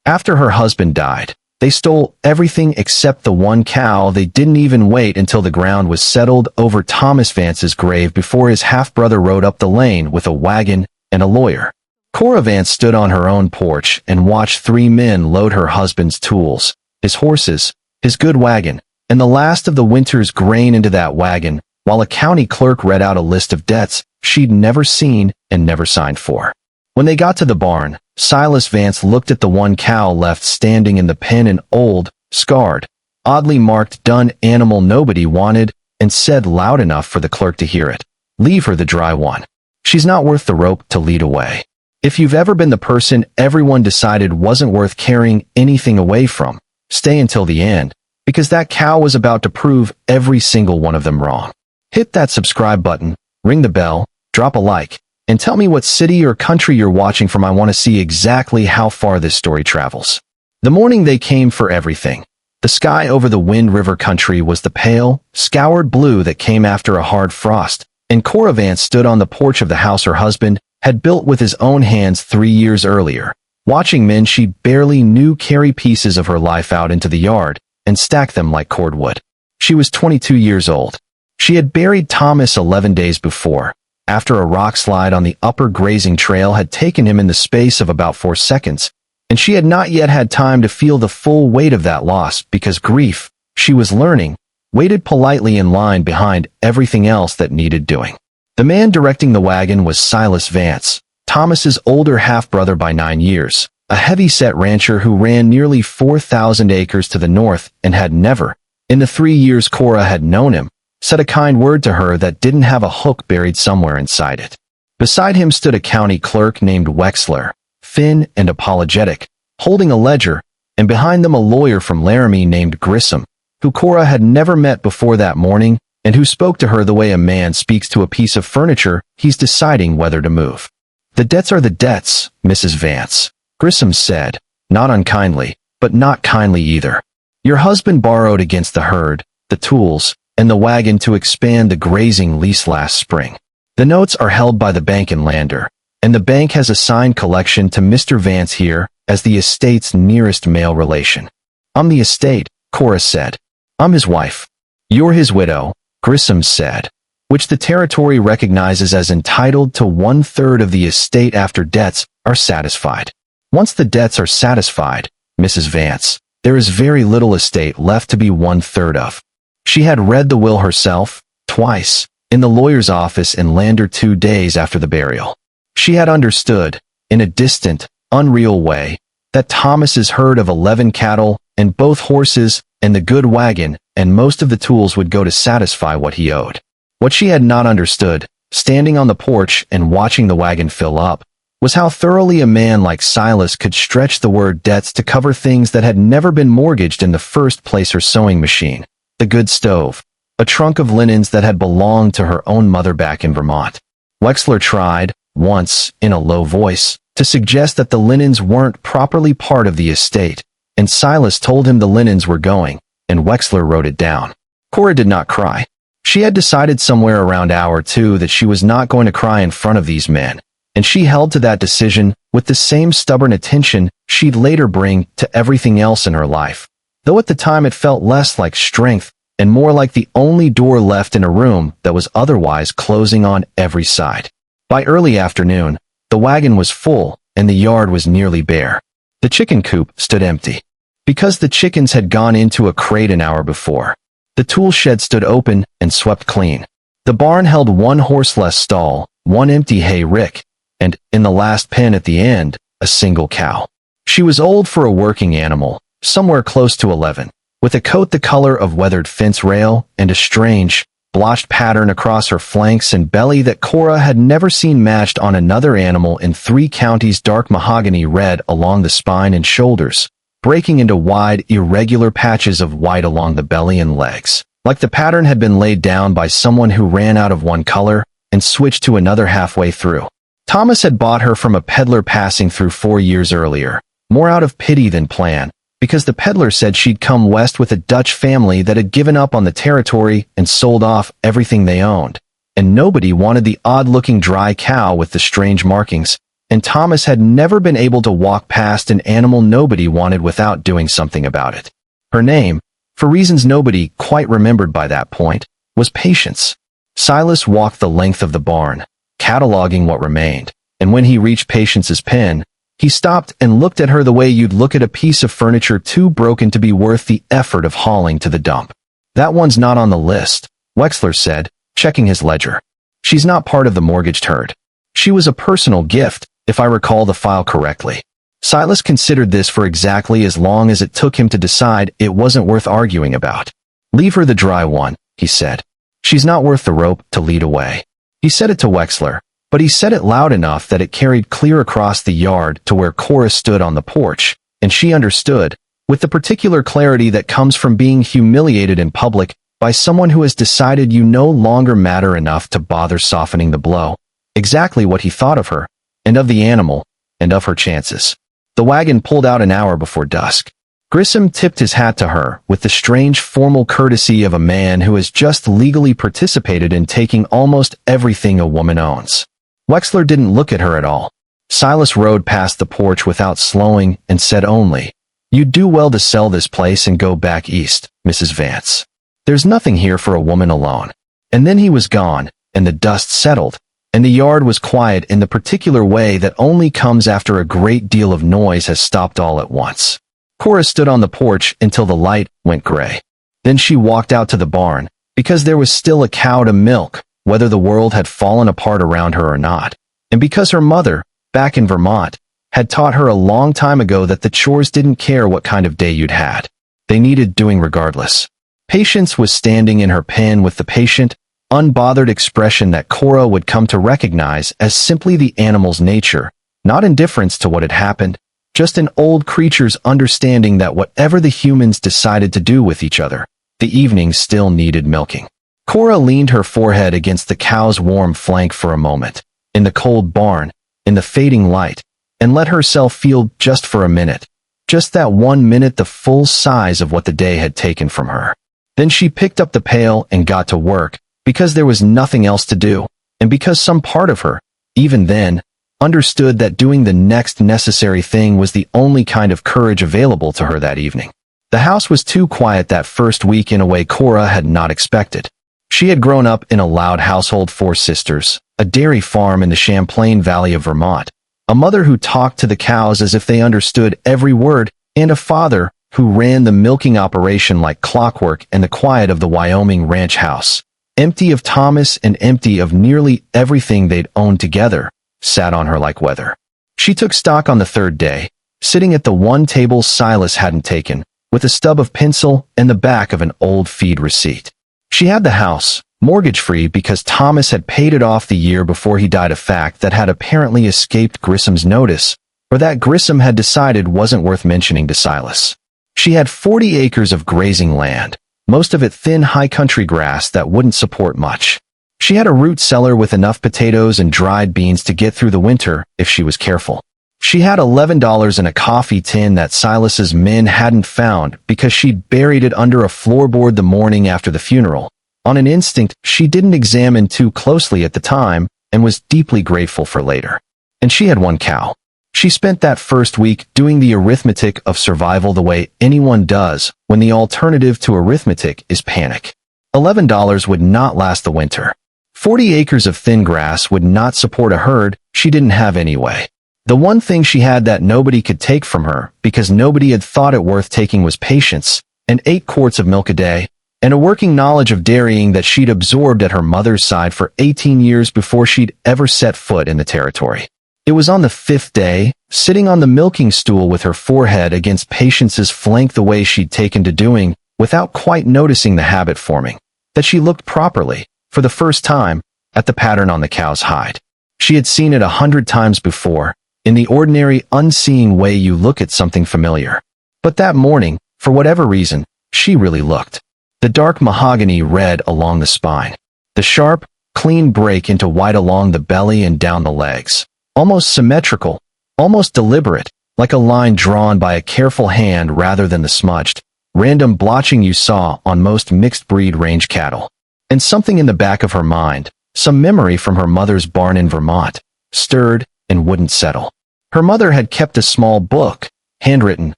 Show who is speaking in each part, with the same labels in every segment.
Speaker 1: After her husband died, they stole everything except the one cow. They didn't even wait until the ground was settled over Thomas Vance's grave before his half-brother rode up the lane with a wagon and a lawyer. Cora Vance stood on her own porch and watched three men load her husband's tools, his horses, his good wagon, and the last of the winter's grain into that wagon, while a county clerk read out a list of debts she'd never seen and never signed for. When they got to the barn, Silas Vance looked at the one cow left standing in the pen, an old, scarred, oddly marked dun animal nobody wanted, and said loud enough for the clerk to hear it, "Leave her the dry one. She's not worth the rope to lead away." If you've ever been the person everyone decided wasn't worth carrying anything away from, stay until the end, because that cow was about to prove every single one of them wrong. Hit that subscribe button, ring the bell, drop a like, and tell me what city or country you're watching from. I want to see exactly how far this story travels. The morning they came for everything. The sky over the Wind River country was the pale, scoured blue that came after a hard frost, and Cora Vance stood on the porch of the house her husband had built with his own hands 3 years earlier, watching men she barely knew carry pieces of her life out into the yard and stack them like cordwood. She was 22 years old. She had buried Thomas 11 days before, after a rock slide on the upper grazing trail had taken him in the space of about 4 seconds, and she had not yet had time to feel the full weight of that loss because grief, she was learning, waited politely in line behind everything else that needed doing. The man directing the wagon was Silas Vance, Thomas's older half-brother by 9 years, a heavy-set rancher who ran nearly 4,000 acres to the north and had never, in the 3 years Cora had known him, said a kind word to her that didn't have a hook buried somewhere inside it. Beside him stood a county clerk named Wexler, thin and apologetic, holding a ledger, and behind them a lawyer from Laramie named Grissom, who Cora had never met before that morning and who spoke to her the way a man speaks to a piece of furniture he's deciding whether to move. "The debts are the debts, Mrs. Vance," Grissom said, not unkindly, but not kindly either. "Your husband borrowed against the herd, the tools, and the wagon to expand the grazing lease last spring. The notes are held by the bank in Lander, and the bank has assigned collection to Mr. Vance here as the estate's nearest male relation." "I'm the estate," Cora said. "I'm his wife." "You're his widow," Grissom said, "which the territory recognizes as entitled to 1/3 of the estate after debts are satisfied. Once the debts are satisfied, Mrs. Vance, there is very little estate left to be 1/3 of." She had read the will herself, twice, in the lawyer's office in Lander 2 days after the burial. She had understood, in a distant, unreal way, that Thomas's herd of 11 cattle, and both horses, and the good wagon, and most of the tools would go to satisfy what he owed. What she had not understood, standing on the porch and watching the wagon fill up, was how thoroughly a man like Silas could stretch the word debts to cover things that had never been mortgaged in the first place: her sewing machine, the good stove, a trunk of linens that had belonged to her own mother back in Vermont. Wexler tried, once, in a low voice, to suggest that the linens weren't properly part of the estate, and Silas told him the linens were going, and Wexler wrote it down. Cora did not cry. She had decided somewhere around hour 2 that she was not going to cry in front of these men, and she held to that decision with the same stubborn attention she'd later bring to everything else in her life, though at the time it felt less like strength and more like the only door left in a room that was otherwise closing on every side. By early afternoon, the wagon was full and the yard was nearly bare. The chicken coop stood empty, because the chickens had gone into a crate an hour before. The tool shed stood open and swept clean. The barn held 1 horseless stall, 1 empty hay rick, and, in the last pen at the end, a single cow. She was old for a working animal, somewhere close to 11, with a coat the color of weathered fence rail and a strange, blotched pattern across her flanks and belly that Cora had never seen matched on another animal in 3 counties: dark mahogany red along the spine and shoulders, breaking into wide, irregular patches of white along the belly and legs, like the pattern had been laid down by someone who ran out of one color and switched to another halfway through. Thomas had bought her from a peddler passing through 4 years earlier, more out of pity than plan, because the peddler said she'd come west with a Dutch family that had given up on the territory and sold off everything they owned, and nobody wanted the odd-looking dry cow with the strange markings, and Thomas had never been able to walk past an animal nobody wanted without doing something about it. Her name, for reasons nobody quite remembered by that point, was Patience. Silas walked the length of the barn, cataloging what remained, and when he reached Patience's pen, he stopped and looked at her the way you'd look at a piece of furniture too broken to be worth the effort of hauling to the dump. "That one's not on the list," Wexler said, checking his ledger. "She's not part of the mortgaged herd. She was a personal gift, if I recall the file correctly." Silas considered this for exactly as long as it took him to decide it wasn't worth arguing about. "Leave her the dry one," he said. "She's not worth the rope to lead away." He said it to Wexler, but he said it loud enough that it carried clear across the yard to where Cora stood on the porch, and she understood, with the particular clarity that comes from being humiliated in public by someone who has decided you no longer matter enough to bother softening the blow, exactly what he thought of her, and of the animal, and of her chances. The wagon pulled out an hour before dusk. Grissom tipped his hat to her with the strange formal courtesy of a man who has just legally participated in taking almost everything a woman owns. Wexler didn't look at her at all. Silas rode past the porch without slowing and said only, "You'd do well to sell this place and go back east, Mrs. Vance. There's nothing here for a woman alone." And then he was gone, and the dust settled, and the yard was quiet in the particular way that only comes after a great deal of noise has stopped all at once. Cora stood on the porch until the light went gray. Then she walked out to the barn, because there was still a cow to milk, whether the world had fallen apart around her or not, and because her mother, back in Vermont, had taught her a long time ago that the chores didn't care what kind of day you'd had. They needed doing regardless. Patience was standing in her pen with the patient, unbothered expression that Cora would come to recognize as simply the animal's nature, not indifference to what had happened, just an old creature's understanding that whatever the humans decided to do with each other, the evening still needed milking. Cora leaned her forehead against the cow's warm flank for a moment, in the cold barn, in the fading light, and let herself feel just for a minute, just that 1 minute the full size of what the day had taken from her. Then she picked up the pail and got to work, because there was nothing else to do, and because some part of her, even then, understood that doing the next necessary thing was the only kind of courage available to her that evening. The house was too quiet that first week in a way Cora had not expected. She had grown up in a loud household, 4 sisters, a dairy farm in the Champlain Valley of Vermont, a mother who talked to the cows as if they understood every word, and a father who ran the milking operation like clockwork in the quiet of the Wyoming ranch house. Empty of Thomas and empty of nearly everything they'd owned together, sat on her like weather. She took stock on the third day, sitting at the one table Silas hadn't taken, with a stub of pencil and the back of an old feed receipt. She had the house, mortgage-free because Thomas had paid it off the year before he died, a fact that had apparently escaped Grissom's notice, or that Grissom had decided wasn't worth mentioning to Silas. She had 40 acres of grazing land, most of it thin high country grass that wouldn't support much. She had a root cellar with enough potatoes and dried beans to get through the winter if she was careful. She had $11 in a coffee tin that Silas's men hadn't found because she'd buried it under a floorboard the morning after the funeral, on an instinct she didn't examine too closely at the time and was deeply grateful for later. And she had 1 cow. She spent that first week doing the arithmetic of survival the way anyone does when the alternative to arithmetic is panic. $11 would not last the winter. 40 acres of thin grass would not support a herd she didn't have anyway. The one thing she had that nobody could take from her because nobody had thought it worth taking was patience, and 8 quarts of milk a day, and a working knowledge of dairying that she'd absorbed at her mother's side for 18 years before she'd ever set foot in the territory. It was on the 5th day, sitting on the milking stool with her forehead against Patience's flank the way she'd taken to doing, without quite noticing the habit forming, that she looked properly, for the first time, at the pattern on the cow's hide. She had seen it 100 times before, in the ordinary, unseeing way you look at something familiar. But that morning, for whatever reason, she really looked. The dark mahogany red along the spine. The sharp, clean break into white along the belly and down the legs. Almost symmetrical, almost deliberate, like a line drawn by a careful hand rather than the smudged, random blotching you saw on most mixed-breed range cattle. And something in the back of her mind, some memory from her mother's barn in Vermont, stirred, and wouldn't settle. Her mother had kept a small book, handwritten,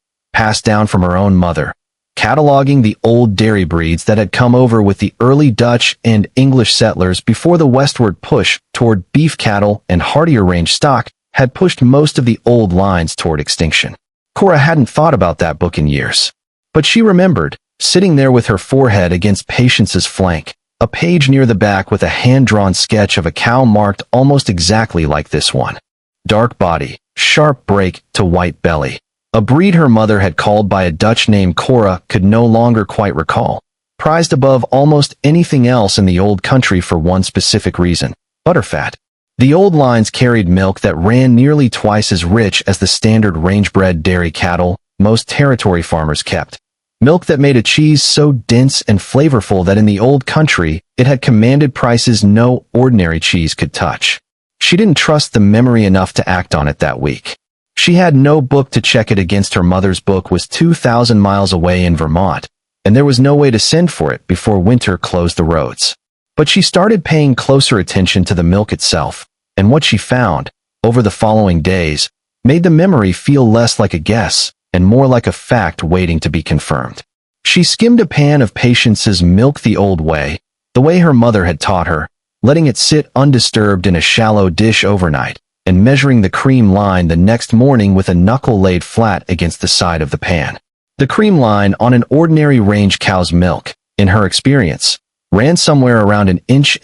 Speaker 1: passed down from her own mother, cataloging the old dairy breeds that had come over with the early Dutch and English settlers before the westward push toward beef cattle and hardier range stock had pushed most of the old lines toward extinction. Cora hadn't thought about that book in years. But she remembered, sitting there with her forehead against Patience's flank, a page near the back with a hand-drawn sketch of a cow marked almost exactly like this one. Dark body, sharp break to white belly. A breed her mother had called by a Dutch name Cora could no longer quite recall. Prized above almost anything else in the old country for one specific reason: butterfat. The old lines carried milk that ran nearly twice as rich as the standard range-bred dairy cattle most territory farmers kept. Milk that made a cheese so dense and flavorful that in the old country it had commanded prices no ordinary cheese could touch. She didn't trust the memory enough to act on it that week. She had no book to check it against. Her mother's book was 2,000 miles away in Vermont, and there was no way to send for it before winter closed the roads. But she started paying closer attention to the milk itself, and what she found, over the following days, made the memory feel less like a guess and more like a fact waiting to be confirmed. She skimmed a pan of Patience's milk the old way, the way her mother had taught her, letting it sit undisturbed in a shallow dish overnight, and measuring the cream line the next morning with a knuckle laid flat against the side of the pan. The cream line on an ordinary range cow's milk, in her experience, ran somewhere around 1.5 inches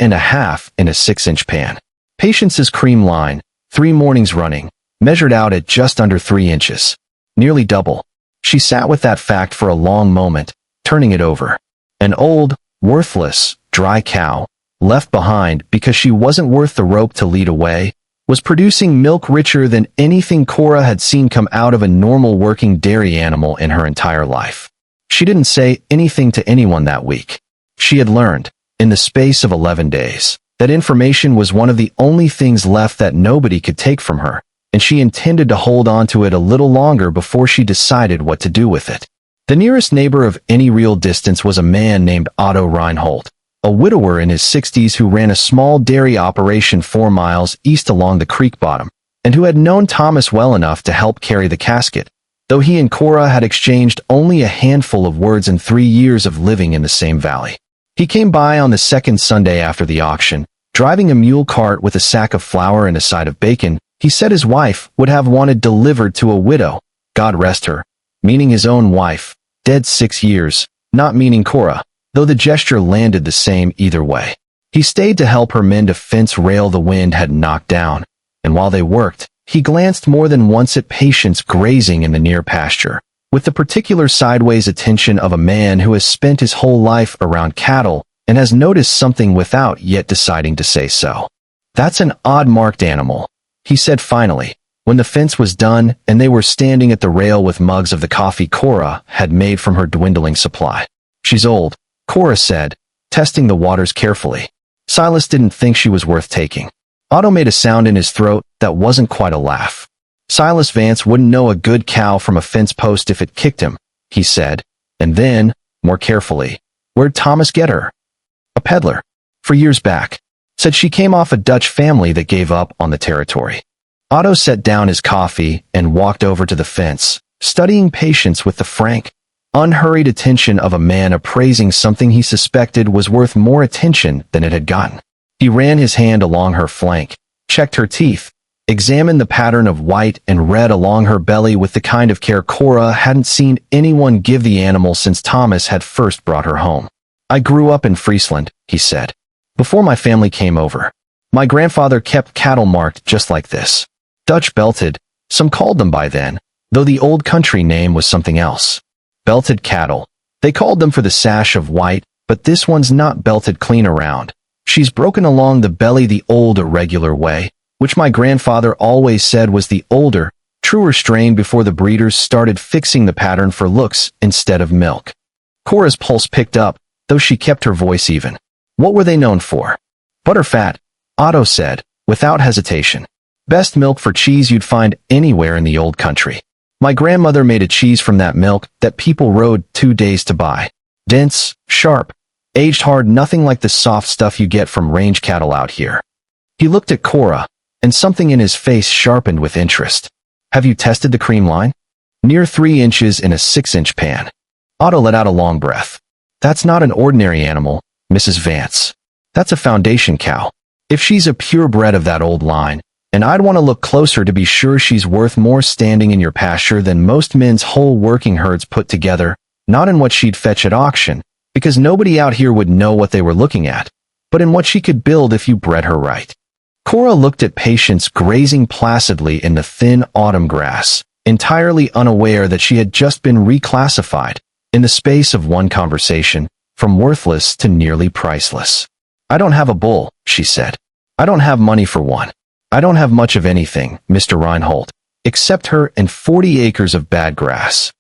Speaker 1: in a 6-inch pan. Patience's cream line, 3 mornings running, measured out at just under 3 inches. Nearly double. She sat with that fact for a long moment, turning it over. An old, worthless, dry cow, left behind because she wasn't worth the rope to lead away, was producing milk richer than anything Cora had seen come out of a normal working dairy animal in her entire life. She didn't say anything to anyone that week. She had learned, in the space of 11 days, that information was one of the only things left that nobody could take from her, and she intended to hold on to it a little longer before she decided what to do with it. The nearest neighbor of any real distance was a man named Otto Reinhold, a widower in his 60s who ran a small dairy operation 4 miles east along the creek bottom, and who had known Thomas well enough to help carry the casket, though he and Cora had exchanged only a handful of words in 3 years of living in the same valley. He came by on the second Sunday after the auction, driving a mule cart with a sack of flour and a side of bacon. He said his wife would have wanted delivered to a widow, God rest her, meaning his own wife, dead 6 years, not meaning Cora, though the gesture landed the same either way. He stayed to help her mend a fence rail the wind had knocked down, and while they worked, he glanced more than once at Patience grazing in the near pasture, with the particular sideways attention of a man who has spent his whole life around cattle and has noticed something without yet deciding to say so. "That's an odd-marked animal," he said finally, when the fence was done and they were standing at the rail with mugs of the coffee Cora had made from her dwindling supply. "She's old," Cora said, testing the waters carefully. Silas didn't think she was worth taking. Otto made a sound in his throat that wasn't quite a laugh. "Silas Vance wouldn't know a good cow from a fence post if it kicked him," he said, and then, more carefully, "Where'd Thomas get her?" "A peddler. For years back. Said she came off a Dutch family that gave up on the territory." Otto set down his coffee and walked over to the fence, studying Patience with the frank, unhurried attention of a man appraising something he suspected was worth more attention than it had gotten. He ran his hand along her flank, checked her teeth, examined the pattern of white and red along her belly with the kind of care Cora hadn't seen anyone give the animal since Thomas had first brought her home. "I grew up in Friesland," he said, "before my family came over. My grandfather kept cattle marked just like this. Dutch belted, some called them by then, though the old country name was something else. Belted cattle. They called them for the sash of white, but this one's not belted clean around. She's broken along the belly the old irregular way, which my grandfather always said was the older, truer strain before the breeders started fixing the pattern for looks instead of milk." Cora's pulse picked up, though she kept her voice even. "What were they known for?" "Butterfat," Otto said, without hesitation. "Best milk for cheese you'd find anywhere in the old country. My grandmother made a cheese from that milk that people rode 2 days to buy. Dense, sharp, aged hard, nothing like the soft stuff you get from range cattle out here." He looked at Cora, and something in his face sharpened with interest. Have you tested the cream line? Near 3 inches in a 6-inch pan. Otto let out a long breath. That's not an ordinary animal, Mrs. Vance. That's a foundation cow. If she's a purebred of that old line, and I'd want to look closer to be sure she's worth more standing in your pasture than most men's whole working herds put together, not in what she'd fetch at auction, because nobody out here would know what they were looking at, but in what she could build if you bred her right. Cora looked at Patience grazing placidly in the thin autumn grass, entirely unaware that she had just been reclassified, in the space of one conversation, from worthless to nearly priceless. I don't have a bull, she said. I don't have money for one. I don't have much of anything, Mr. Reinhold, except her and 40 acres of bad grass.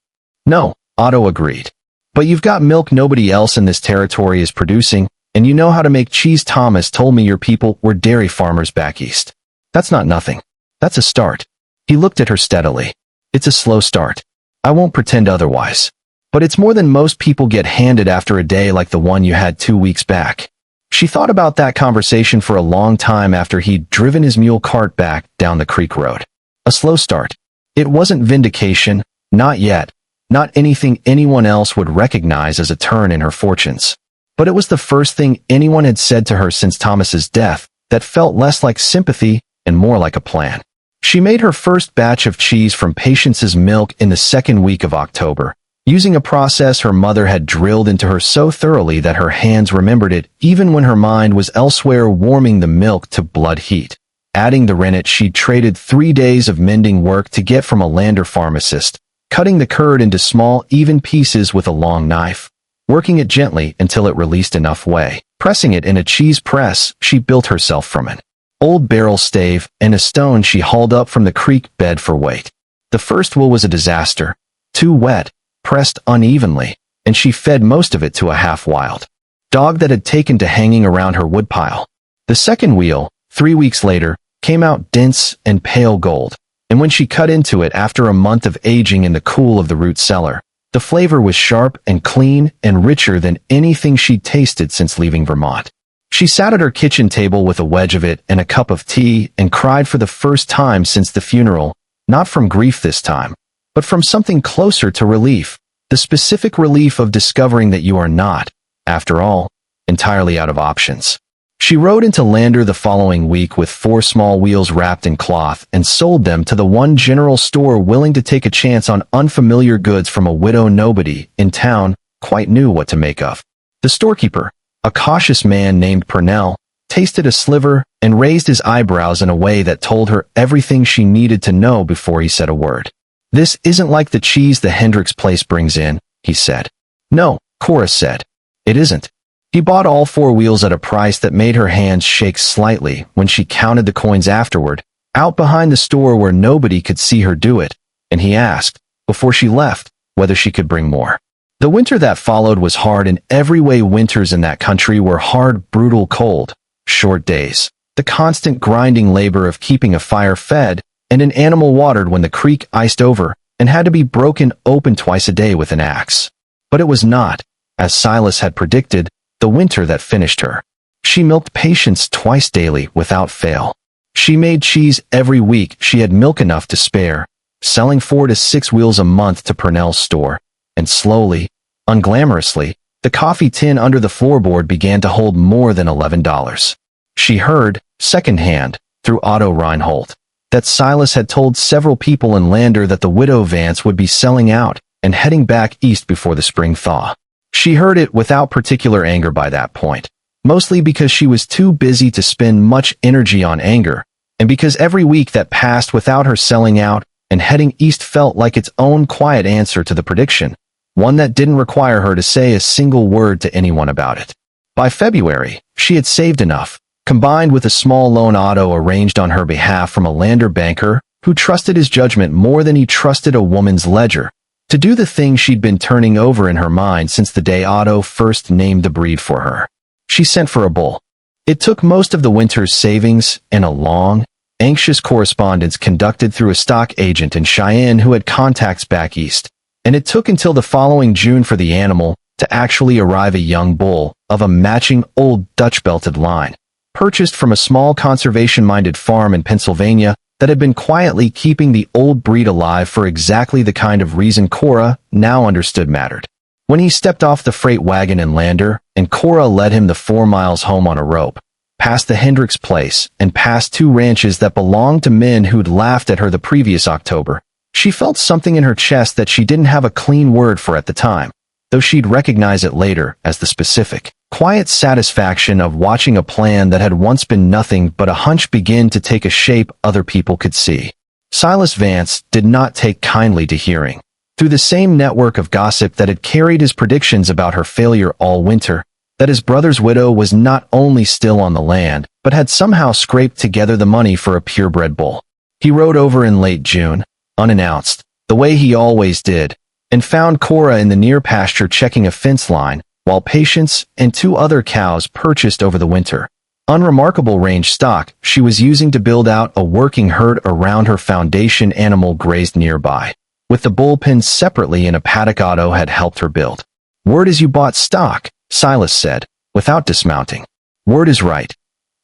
Speaker 1: No, Otto agreed. But you've got milk nobody else in this territory is producing, and you know how to make cheese. Thomas told me your people were dairy farmers back east. That's not nothing. That's a start. He looked at her steadily. It's a slow start. I won't pretend otherwise. But it's more than most people get handed after a day like the one you had 2 weeks back. She thought about that conversation for a long time after he'd driven his mule cart back down the creek road. A slow start. It wasn't vindication, not yet, not anything anyone else would recognize as a turn in her fortunes. But it was the first thing anyone had said to her since Thomas's death that felt less like sympathy and more like a plan. She made her first batch of cheese from Patience's milk in the 2nd week of October, using a process her mother had drilled into her so thoroughly that her hands remembered it even when her mind was elsewhere, warming the milk to blood heat. Adding the rennet she'd traded 3 days of mending work to get from a lander pharmacist, cutting the curd into small, even pieces with a long knife, working it gently until it released enough whey, pressing it in a cheese press she built herself from an old barrel stave and a stone she hauled up from the creek bed for weight. The first wool was a disaster, too wet, pressed unevenly, and she fed most of it to a half-wild dog that had taken to hanging around her woodpile. The second wheel, 3 weeks later, came out dense and pale gold, and when she cut into it after a month of aging in the cool of the root cellar, the flavor was sharp and clean and richer than anything she'd tasted since leaving Vermont. She sat at her kitchen table with a wedge of it and a cup of tea and cried for the first time since the funeral, not from grief this time, but from something closer to relief, the specific relief of discovering that you are not, after all, entirely out of options. She rode into Lander the following week with 4 small wheels wrapped in cloth and sold them to the one general store willing to take a chance on unfamiliar goods from a widow nobody in town quite knew what to make of. The storekeeper, a cautious man named Purnell, tasted a sliver and raised his eyebrows in a way that told her everything she needed to know before he said a word. This isn't like the cheese the Hendricks place brings in, he said. No, Cora said. It isn't. He bought all 4 wheels at a price that made her hands shake slightly when she counted the coins afterward, out behind the store where nobody could see her do it, and he asked, before she left, whether she could bring more. The winter that followed was hard in every way. Winters in that country were hard, brutal, cold, short days, the constant grinding labor of keeping a fire fed, and an animal watered when the creek iced over and had to be broken open twice a day with an axe. But it was not, as Silas had predicted, the winter that finished her. She milked Patience twice daily without fail. She made cheese every week. She had milk enough to spare, selling 4 to 6 wheels a month to Purnell's store, and slowly, unglamorously, the coffee tin under the floorboard began to hold more than $11. She heard, secondhand, through Otto Reinhold, that Silas had told several people in Lander that the widow Vance would be selling out and heading back east before the spring thaw. She heard it without particular anger by that point, mostly because she was too busy to spend much energy on anger, and because every week that passed without her selling out and heading east felt like its own quiet answer to the prediction, one that didn't require her to say a single word to anyone about it. By February, she had saved enough, combined with a small loan Otto arranged on her behalf from a Lander banker who trusted his judgment more than he trusted a woman's ledger, to do the thing she'd been turning over in her mind since the day Otto first named the breed for her. She sent for a bull. It took most of the winter's savings and a long, anxious correspondence conducted through a stock agent in Cheyenne who had contacts back east, and it took until the following June for the animal to actually arrive, a young bull of a matching old Dutch-belted line, purchased from a small conservation-minded farm in Pennsylvania that had been quietly keeping the old breed alive for exactly the kind of reason Cora now understood mattered. When he stepped off the freight wagon in Lander, and Cora led him the 4 miles home on a rope, past the Hendricks place and past 2 ranches that belonged to men who'd laughed at her the previous October, she felt something in her chest that she didn't have a clean word for at the time, though she'd recognize it later as the specific, quiet satisfaction of watching a plan that had once been nothing but a hunch begin to take a shape other people could see. Silas Vance did not take kindly to hearing, through the same network of gossip that had carried his predictions about her failure all winter, that his brother's widow was not only still on the land, but had somehow scraped together the money for a purebred bull. He rode over in late June, unannounced, the way he always did, and found Cora in the near pasture checking a fence line, while Patience and 2 other cows purchased over the winter, unremarkable range stock she was using to build out a working herd around her foundation animal grazed nearby, with the bull pens separately in a paddock Otto had helped her build. "Word is you bought stock," Silas said, without dismounting. "Word is right,"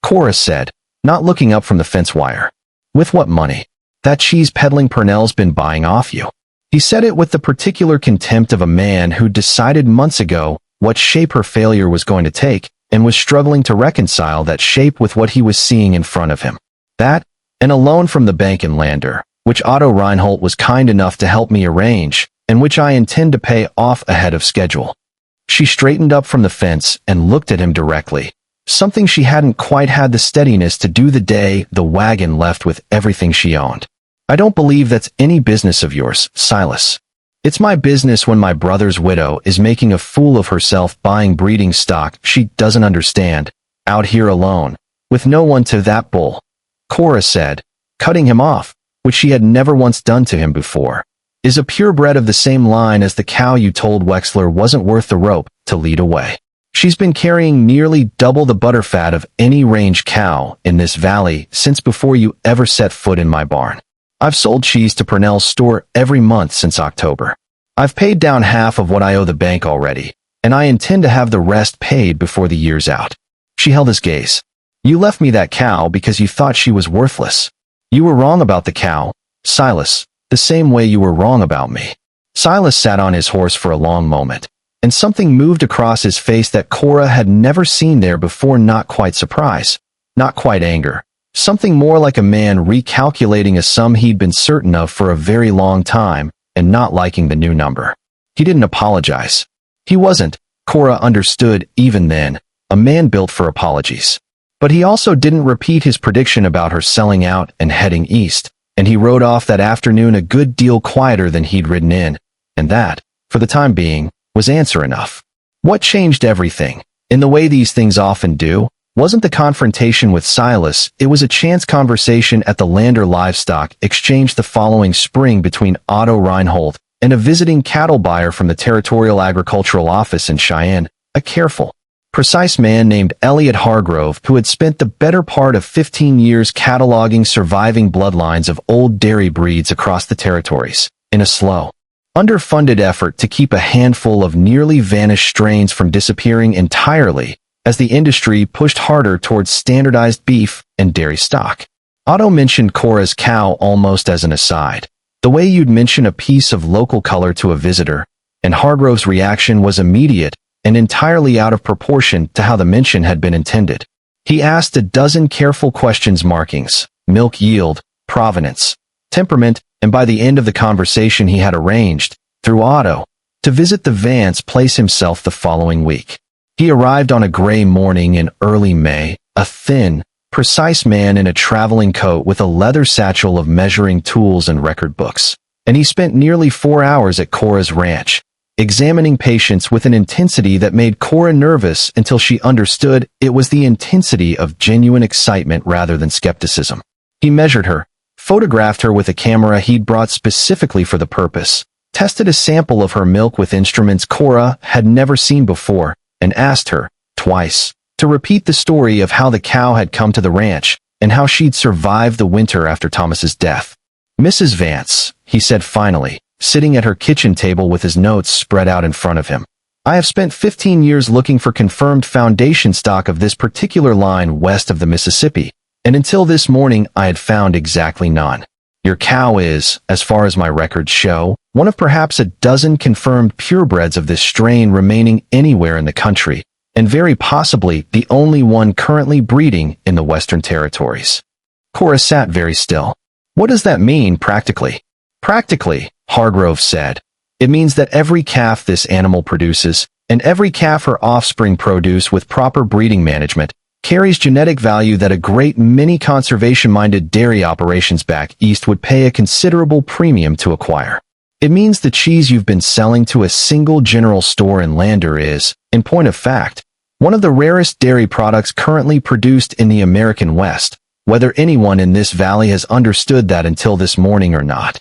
Speaker 1: Cora said, not looking up from the fence wire. "With what money? That cheese-peddling Purnell's been buying off you." He said it with the particular contempt of a man who decided months ago what shape her failure was going to take, and was struggling to reconcile that shape with what he was seeing in front of him. "That, and a loan from the bank in Lander, which Otto Reinhold was kind enough to help me arrange, and which I intend to pay off ahead of schedule." She straightened up from the fence and looked at him directly, something she hadn't quite had the steadiness to do the day the wagon left with everything she owned. "I don't believe that's any business of yours, Silas. It's my business when my brother's widow is making a fool of herself buying breeding stock she doesn't understand, out here alone, with no one to that bull," Cora said, cutting him off, which she had never once done to him before. "Is a purebred of the same line as the cow you told Wexler wasn't worth the rope to lead away. She's been carrying nearly double the butterfat of any range cow in this valley since before you ever set foot in my barn. I've sold cheese to Purnell's store every month since October. I've paid down half of what I owe the bank already, and I intend to have the rest paid before the year's out." She held his gaze. "You left me that cow because you thought she was worthless. You were wrong about the cow, Silas, the same way you were wrong about me." Silas sat on his horse for a long moment, and something moved across his face that Cora had never seen there before. Not quite surprise, not quite anger. Something more like a man recalculating a sum he'd been certain of for a very long time, and not liking the new number. He didn't apologize. He wasn't, Cora understood even then, a man built for apologies. But he also didn't repeat his prediction about her selling out and heading east, and he rode off that afternoon a good deal quieter than he'd ridden in, and that, for the time being, was answer enough. What changed everything, in the way these things often do, wasn't the confrontation with Silas. It was a chance conversation at the Lander Livestock Exchange the following spring between Otto Reinhold and a visiting cattle buyer from the Territorial Agricultural Office in Cheyenne, a careful, precise man named Elliot Hargrove who had spent the better part of 15 years cataloging surviving bloodlines of old dairy breeds across the territories, in a slow, underfunded effort to keep a handful of nearly vanished strains from disappearing entirely as the industry pushed harder towards standardized beef and dairy stock. Otto mentioned Cora's cow almost as an aside, the way you'd mention a piece of local color to a visitor, and Hargrove's reaction was immediate and entirely out of proportion to how the mention had been intended. He asked a dozen careful questions: markings, milk yield, provenance, temperament, and by the end of the conversation he had arranged, through Otto, to visit the Vance place himself the following week. He arrived on a gray morning in early May, a thin, precise man in a traveling coat with a leather satchel of measuring tools and record books, and he spent nearly 4 hours at Cora's ranch, examining Patience with an intensity that made Cora nervous until she understood it was the intensity of genuine excitement rather than skepticism. He measured her, photographed her with a camera he'd brought specifically for the purpose, tested a sample of her milk with instruments Cora had never seen before, and asked her, twice, to repeat the story of how the cow had come to the ranch, and how she'd survived the winter after Thomas's death. "Mrs. Vance," he said finally, sitting at her kitchen table with his notes spread out in front of him, I have spent 15 years looking for confirmed foundation stock of this particular line west of the Mississippi, and until this morning I had found exactly none. Your cow is, as far as my records show, one of perhaps a dozen confirmed purebreds of this strain remaining anywhere in the country, and very possibly the only one currently breeding in the Western Territories. Cora sat very still. What does that mean practically? Practically, Hargrove said. It means that every calf this animal produces, and every calf her offspring produce with proper breeding management, carries genetic value that a great many conservation-minded dairy operations back east would pay a considerable premium to acquire. It means the cheese you've been selling to a single general store in Lander is, in point of fact, one of the rarest dairy products currently produced in the American West, whether anyone in this valley has understood that until this morning or not.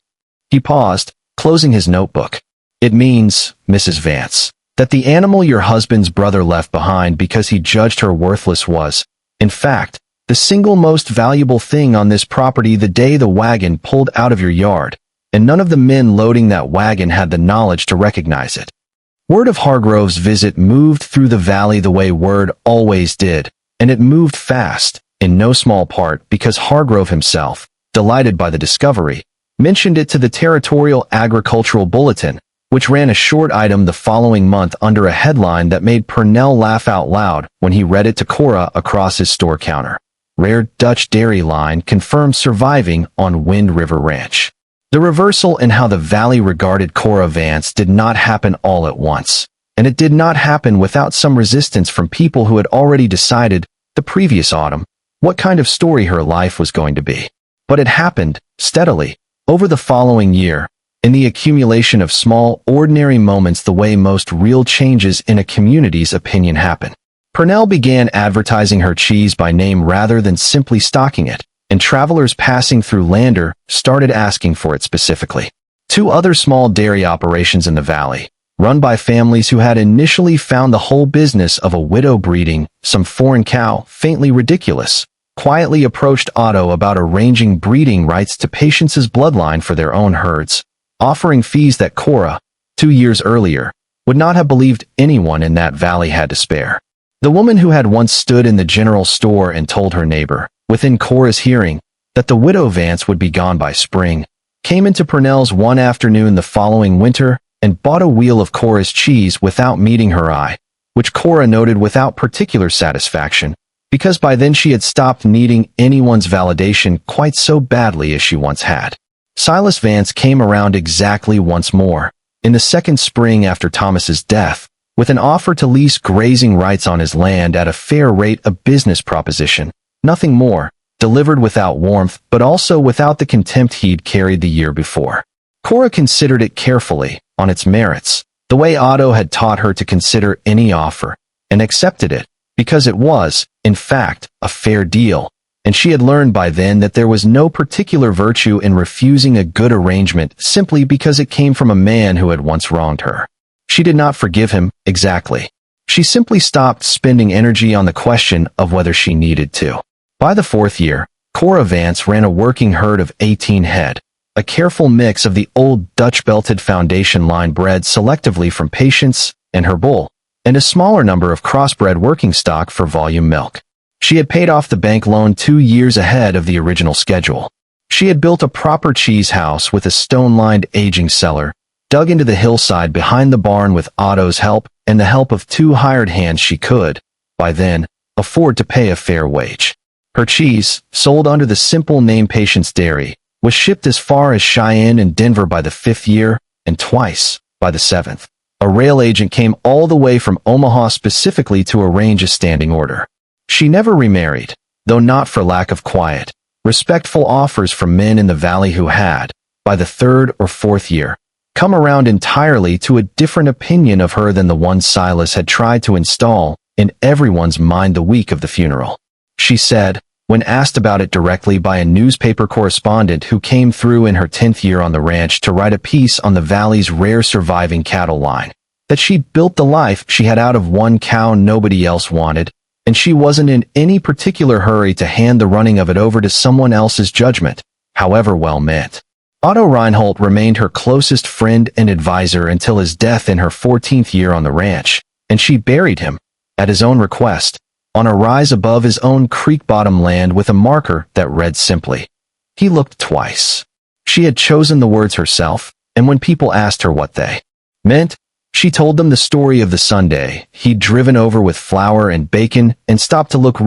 Speaker 1: He paused, closing his notebook. It means, Mrs. Vance, that the animal your husband's brother left behind because he judged her worthless was, in fact, the single most valuable thing on this property the day the wagon pulled out of your yard, and none of the men loading that wagon had the knowledge to recognize it. Word of Hargrove's visit moved through the valley the way word always did, and it moved fast, in no small part because Hargrove himself, delighted by the discovery, mentioned it to the Territorial Agricultural Bulletin, which ran a short item the following month under a headline that made Purnell laugh out loud when he read it to Cora across his store counter. Rare Dutch dairy line confirmed surviving on Wind River Ranch. The reversal in how the valley regarded Cora Vance did not happen all at once, and it did not happen without some resistance from people who had already decided, the previous autumn, what kind of story her life was going to be. But it happened, steadily, over the following year, in the accumulation of small, ordinary moments the way most real changes in a community's opinion happen. Purnell began advertising her cheese by name rather than simply stocking it, and travelers passing through Lander started asking for it specifically. Two other small dairy operations in the valley, run by families who had initially found the whole business of a widow breeding some foreign cow faintly ridiculous, quietly approached Otto about arranging breeding rights to Patience's bloodline for their own herds, offering fees that Cora, 2 years earlier, would not have believed anyone in that valley had to spare. The woman who had once stood in the general store and told her neighbor, within Cora's hearing, that the widow Vance would be gone by spring, came into Purnell's one afternoon the following winter and bought a wheel of Cora's cheese without meeting her eye, which Cora noted without particular satisfaction, because by then she had stopped needing anyone's validation quite so badly as she once had. Silas Vance came around exactly once more, in the second spring after Thomas's death, with an offer to lease grazing rights on his land at a fair rate, a business proposition, nothing more, delivered without warmth but also without the contempt he'd carried the year before. Cora considered it carefully, on its merits, the way Otto had taught her to consider any offer, and accepted it, because it was, in fact, a fair deal, and she had learned by then that there was no particular virtue in refusing a good arrangement simply because it came from a man who had once wronged her. She did not forgive him, exactly. She simply stopped spending energy on the question of whether she needed to. By the fourth year, Cora Vance ran a working herd of 18 head, a careful mix of the old Dutch-belted foundation line bred selectively from Patience and her bull, and a smaller number of crossbred working stock for volume milk. She had paid off the bank loan 2 years ahead of the original schedule. She had built a proper cheese house with a stone-lined aging cellar, dug into the hillside behind the barn with Otto's help and the help of 2 hired hands she could, by then, afford to pay a fair wage. Her cheese, sold under the simple name Patience Dairy, was shipped as far as Cheyenne and Denver by the 5th year, and twice by the 7th. A rail agent came all the way from Omaha specifically to arrange a standing order. She never remarried, though not for lack of quiet, respectful offers from men in the valley who had, by the 3rd or 4th year, come around entirely to a different opinion of her than the one Silas had tried to install in everyone's mind the week of the funeral. She said, when asked about it directly by a newspaper correspondent who came through in her 10th year on the ranch to write a piece on the valley's rare surviving cattle line, that she'd built the life she had out of one cow nobody else wanted, and she wasn't in any particular hurry to hand the running of it over to someone else's judgment, however well meant. Otto Reinhold remained her closest friend and advisor until his death in her 14th year on the ranch, and she buried him, at his own request, on a rise above his own creek-bottom land with a marker that read simply, "He looked twice." She had chosen the words herself, and when people asked her what they meant, she told them the story of the Sunday he'd driven over with flour and bacon and stopped to look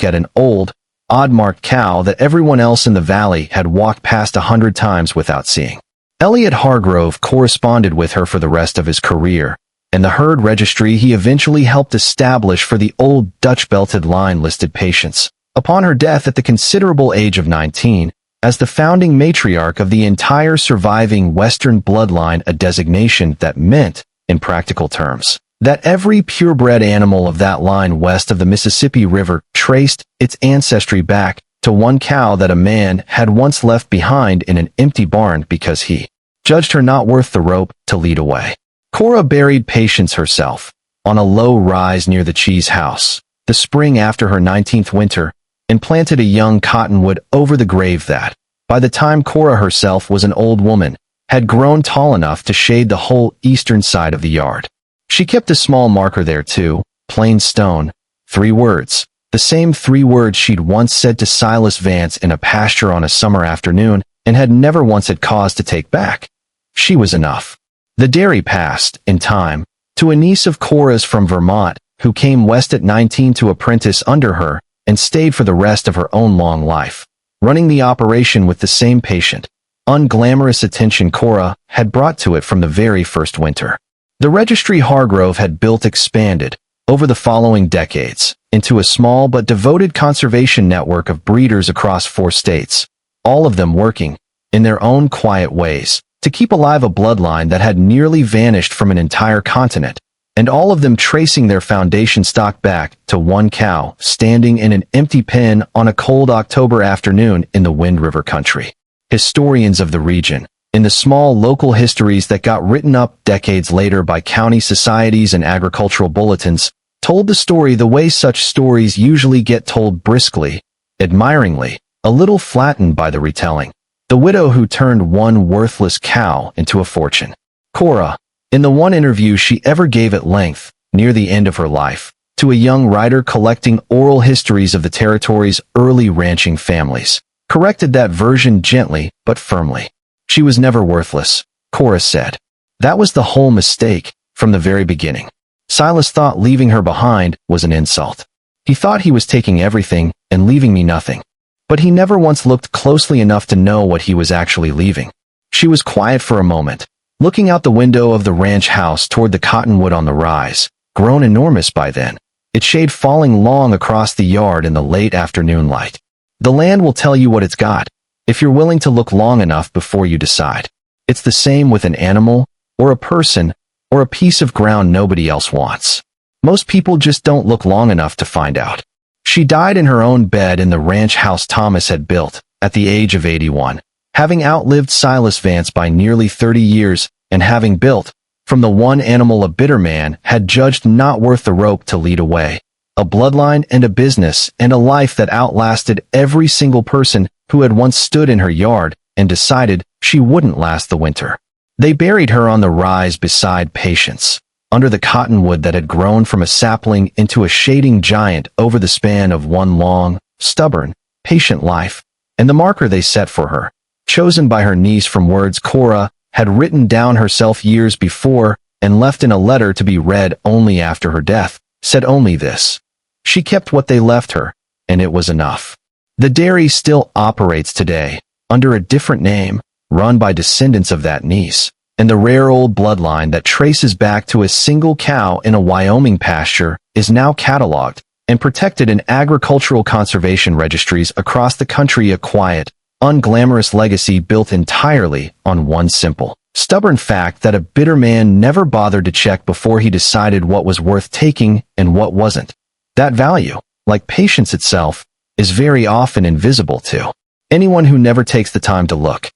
Speaker 1: at an old, odd-marked cow that everyone else in the valley had walked past 100 times without seeing. Elliot Hargrove corresponded with her for the rest of his career, and the herd registry he eventually helped establish for the old Dutch-belted line listed patients, upon her death at the considerable age of 19, as the founding matriarch of the entire surviving Western bloodline, a designation that meant, in practical terms, that every purebred animal of that line west of the Mississippi River traced its ancestry back to one cow that a man had once left behind in an empty barn because he judged her not worth the rope to lead away. Cora buried Patience herself, on a low rise near the cheese house, the spring after her 19th winter, and planted a young cottonwood over the grave that, by the time Cora herself was an old woman, had grown tall enough to shade the whole eastern side of the yard. She kept a small marker there too, plain stone, 3 words, the same 3 words she'd once said to Silas Vance in a pasture on a summer afternoon and had never once had cause to take back. She was enough. The dairy passed, in time, to a niece of Cora's from Vermont, who came west at 19 to apprentice under her and stayed for the rest of her own long life, running the operation with the same patient, unglamorous attention Cora had brought to it from the very first winter. The registry Hargrove had built expanded, over the following decades, into a small but devoted conservation network of breeders across 4 states, all of them working, in their own quiet ways, to keep alive a bloodline that had nearly vanished from an entire continent, and all of them tracing their foundation stock back to one cow standing in an empty pen on a cold October afternoon in the Wind River country. Historians of the region, in the small local histories that got written up decades later by county societies and agricultural bulletins, told the story the way such stories usually get told, briskly, admiringly, a little flattened by the retelling. The widow who turned one worthless cow into a fortune. Cora, in the one interview she ever gave at length, near the end of her life, to a young writer collecting oral histories of the territory's early ranching families, corrected that version gently but firmly. She was never worthless, Cora said. That was the whole mistake, from the very beginning. Silas thought leaving her behind was an insult. He thought he was taking everything and leaving me nothing. But he never once looked closely enough to know what he was actually leaving. She was quiet for a moment, looking out the window of the ranch house toward the cottonwood on the rise, grown enormous by then, its shade falling long across the yard in the late afternoon light. The land will tell you what it's got, if you're willing to look long enough before you decide. It's the same with an animal, or a person, or a piece of ground nobody else wants. Most people just don't look long enough to find out. She died in her own bed in the ranch house Thomas had built, at the age of 81, having outlived Silas Vance by nearly 30 years, and having built, from the one animal a bitter man had judged not worth the rope to lead away, a bloodline and a business and a life that outlasted every single person who had once stood in her yard and decided she wouldn't last the winter. They buried her on the rise beside Patience, under the cottonwood that had grown from a sapling into a shading giant over the span of one long, stubborn, patient life, and the marker they set for her, chosen by her niece from words Cora had written down herself years before and left in a letter to be read only after her death, said only this. She kept what they left her, and it was enough. The dairy still operates today, under a different name, run by descendants of that niece, and the rare old bloodline that traces back to a single cow in a Wyoming pasture is now cataloged and protected in agricultural conservation registries across the country, a quiet, unglamorous legacy built entirely on one simple, stubborn fact that a bitter man never bothered to check before he decided what was worth taking and what wasn't. That value, like patience itself, is very often invisible to anyone who never takes the time to look.